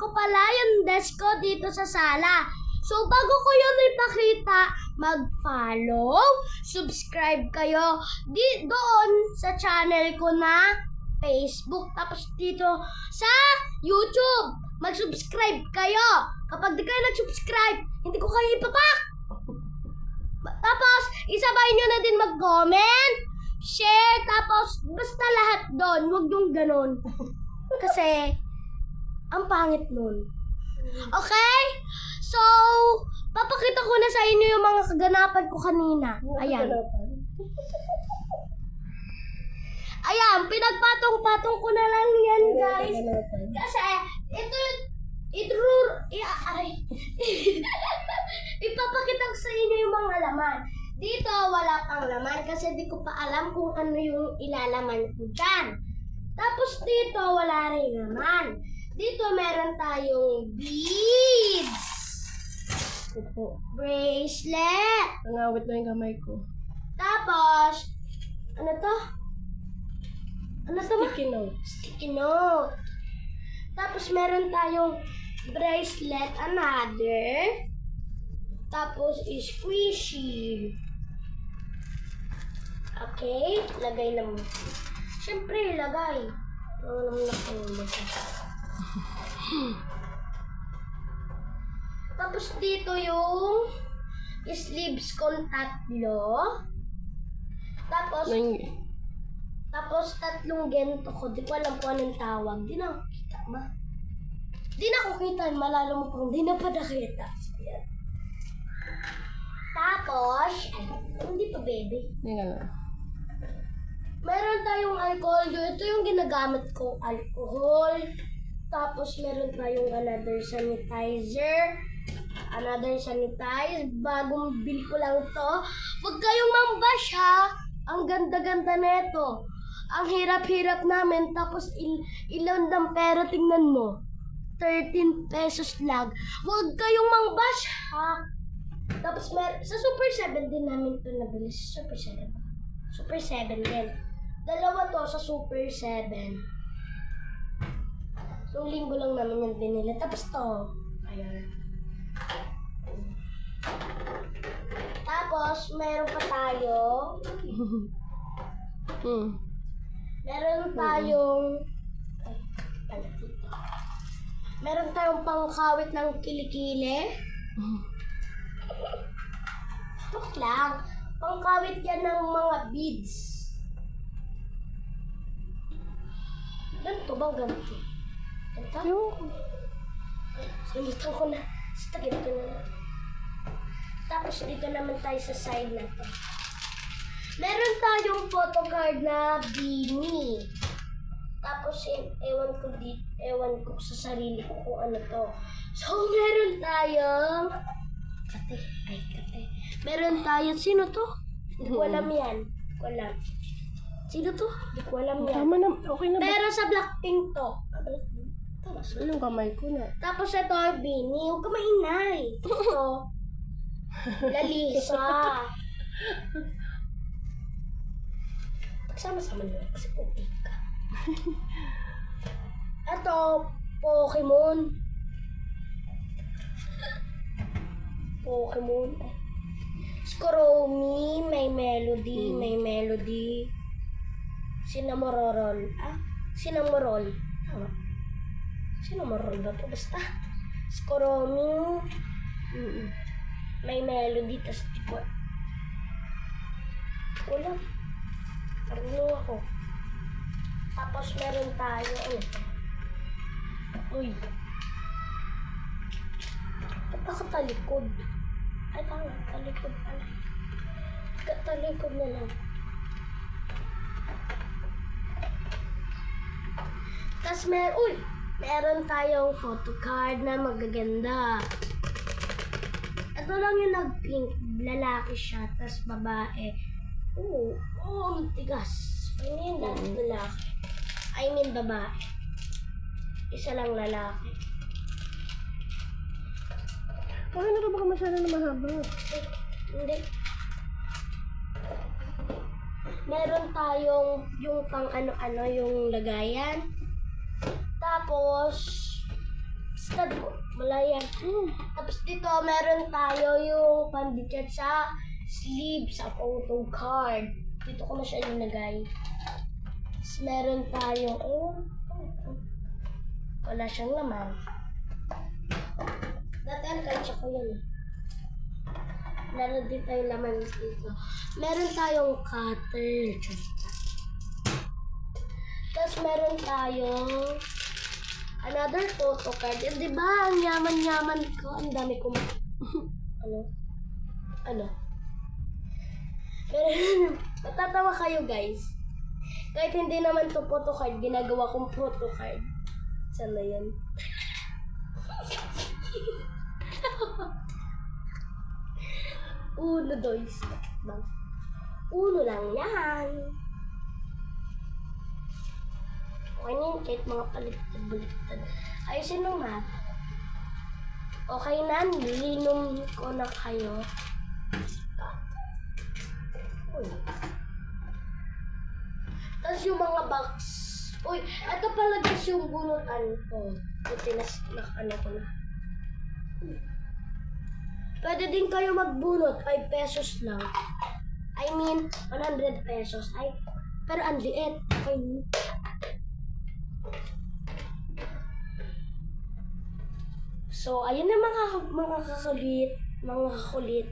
ko pala yung desk ko dito sa sala. So, bago ko yun ipakita, mag-follow, subscribe kayo doon sa channel ko na Facebook. Tapos dito sa YouTube, mag-subscribe kayo. Kapag di kayo nag-subscribe, hindi ko kayo ipapak. Tapos, isabay nyo na din mag-comment, share, tapos basta lahat doon. Huwag yung ganun. Kasi, ang pangit nun. Okay? So, papakita ko na sa inyo yung mga kaganapan ko kanina. Ayan. Ayan, pinagpatong-patong ko na lang yan, guys. Kasi, ipapakita ko sa inyo yung mga laman. Dito, wala pang laman kasi di ko pa alam kung ano yung ilalaman ko dyan. Tapos dito, wala rin laman. Dito, meron tayong beads. Opo. Bracelet. Nangawit na yung kamay ko. Tapos, ano to? Ano to ba? Sticky note. Sticky note. Tapos, meron tayong bracelet, another. Tapos, squishy. Okay, lagay na mo. Siyempre, lagay. Tapos, dito yung sleeves kong tatlo. Tapos, tatlong gento ko. Di ko alam kung anong tawag. Di na ako kita, ma. Di na ako kita. Malalo mo kung di na pa nakita. Ayan. Tapos, hindi pa, baby. Hindi nga lang. Meron tayong alcohol. Ito yung ginagamit kong alcohol. Tapos, meron tayong another sanitizer. Bagong bill ko lang to. Huwag kayong mambash, ha. Ang ganda-ganda neto. Ang hirap-hirap namin. Tapos, ilan ng pera, tingnan mo. 13 pesos lang. Huwag kayong mambash, ha. Tapos, sa Super 7 din namin ito nabili. Sa Super 7. Super 7 din. Dalawa to sa Super 7. Yung linggo lang namin yung binili. Tapos to. Ayan. Tapos, meron pa tayo. Meron tayong... Ay, pala dito. Meron tayong pangkawit ng kilikili. Joke lang. Pangkawit yan ng mga beads. Ganito bang ganito? Ganito? Sulitan ko na. Stagin ko na. Tapos dito naman tayo sa side na to. Meron tayong photocard na beanie. Tapos ewan ko sa sarili ko kung ano to. So meron tayong kate. Meron tayong sino to? Hindi ko alam yan. Hindi ko alam. Sino to? Hindi ko alam yan. Tama na. Okay na ba? Pero sa Blackpink to. Anong kamay ko na? Tapos ito ay beanie. Huwag ka maingay. Ito. Lalisa. Pagsama-sama nyo kasi okay ka. Ito, Pokemon. Skoromi, may melody. Cinnamoroll. Cinnamoroll. Tama. Cinnamoroll ba ito? Basta. Skoromi. May melody. Tapos di ko lang. Marunong ako. Tapos meron tayo. Uy. Ba't ako talikod? Ay, tama. Talikod pala. Talikod na lang. Tapos meron tayong photocard na magaganda. Ito lang yung nag-pink. Lalaki siya, tapos babae. Ang tigas. Ano yun lahat lalaki? I mean babae. Isa lang lalaki. Bakit na ba masyado na mahaba? Hindi. Meron tayong yung pang ano-ano yung lagayan. Tapos, Stud ko. Malaya. Tapos dito, meron tayo yung pandikit sa sleeve, sa photo card. Dito ko na siya ilagay. Tapos meron tayo, wala siyang laman. Dati ang kansya ko yun. Meron din tayong laman dito. Meron tayong cutter. Tapos meron tayong another photo card. Eh, di ba? Ang yaman-yaman ko. Ang dami kong... Ano? Pero, matatawa kayo guys. Kahit hindi naman to photo card, ginagawa kong photo card. Saan na yan? Uno, dois. Uno lang yan. Okay na yun, kahit mga paliktad-baliktad. Ayusin mo nga. Okay na, nilinom ko na kayo. Uy. Tapos yung mga box. Uy, ito pala guys yung bunutan ko. Buti na ano ko na. Pwede din kayo magbunot, 5 pesos lang. I mean, 100 pesos. Ay, pero ang liit. Okay. So, ayun na mga kakulit, mga kakulit.